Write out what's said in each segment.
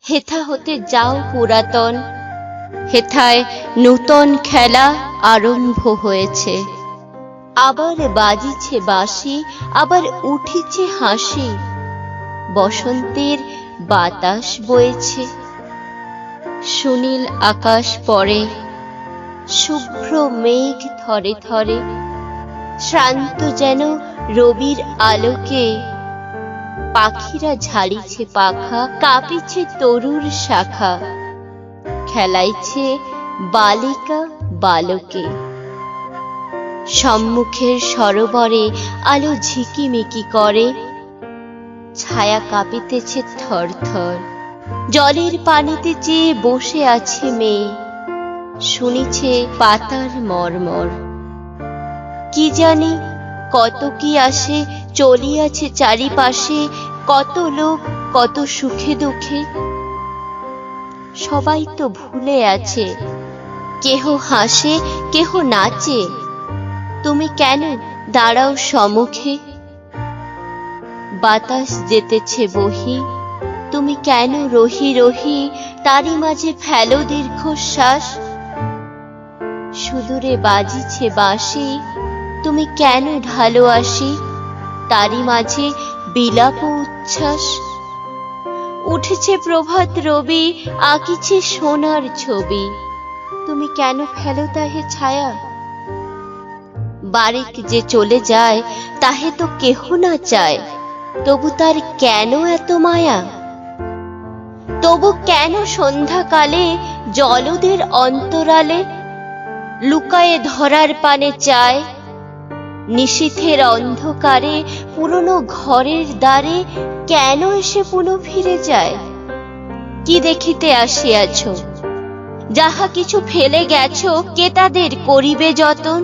হেথা হতে যাও পুরাতন, হেথায় নূতন খেলা আরম্ভ হয়েছে। আবার বাজিছে বাঁশি, আবার উঠিছে হাসি, বসন্তের বাতাস বইছে। সুনীল আকাশ পরে, শুভ্র মেঘ থরে থরে, শ্রান্ত যেন রবির আলোকে। পাখিরা ঝাড়িছে পাখা, কাঁপিছে তরুর শাখা, খেলাইছে বালিকা বালকে। সম্মুখের সরোবরে আলো ঝিকিমিকি করে, ছায়া কাঁপিতেছে থর থর। জলের পানিতে চেয়ে বসে আছে মেয়ে, শুনিছে পাতার মর্মর। কি জানি কত কি আসে চলিয়াছে চারিপাশে, কত লোক কত সুখে দুঃখে। সবাই তো ভুলে আছে, কেহ হাসে কেহ নাচে, তুমি কেন দাঁড়াও সম্মুখে? বাতাস যেতেছে বহি, তুমি কেন রহি রহি তারই মাঝে ফেলো দীর্ঘশ্বাস? সুদূরে বাজিছে বাঁশি, তুমি কেন ঢালো আসি তারই মাঝে বিলাপ উচ্ছ্বাস? উঠেছে প্রভাত রবি, আঁকিছে সোনার ছবি, তুমি কেন ফেলো তাহে ছায়া? বারেক যে চলে যায় তাহে তো কেহ না চায়, তবু তার কেন এত মায়া? তবু কেন সন্ধ্যাকালে জলদের অন্তরালে লুকায়ে ধরার পানে চায়? নিশীথের অন্ধকারে পুরনো ঘরের দ্বারে কেন এসে পুনঃ ফিরে যায়? কি দেখিতে আসিয়াছ? যাহা কিছু ফেলে গেছ, কে তাদের করিবে যতন?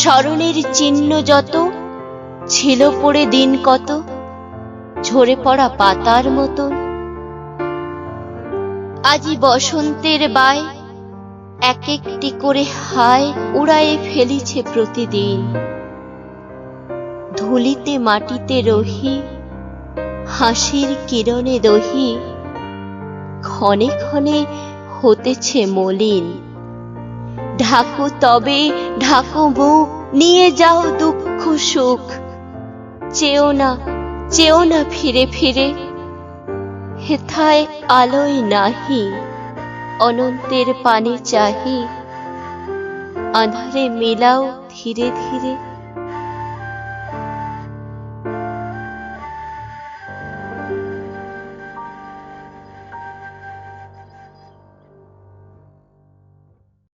স্মরণের চিহ্ন যত ছিল পড়ে দিন কত, ঝরে পড়া পাতার মতন। আজি বসন্তের বায় এক একটি করে হায় উড়ায়ে ফেলিছে প্রতিদিন। ধুলিতে মাটিতে রহি, হাসির কিরণে দহি, ক্ষণে ক্ষণে হতেছে মলিন। ঢাকো তবে ঢাকো মুখ, নিয়ে যাও দুঃখ সুখ, চেও না ফিরে ফিরে। হেথায় আলোয় নাহি, অনন্তের পানে চাহি, আঁধারে মিলাও ধীরে ধীরে।